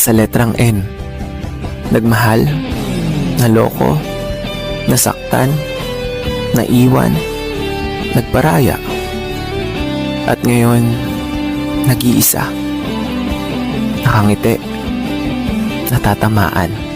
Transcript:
sa letrang N. Nagmahal, naloko, nasaktan, naiwan, nagparaya. At ngayon, nag-iisa. Nakangiti, natatamaan.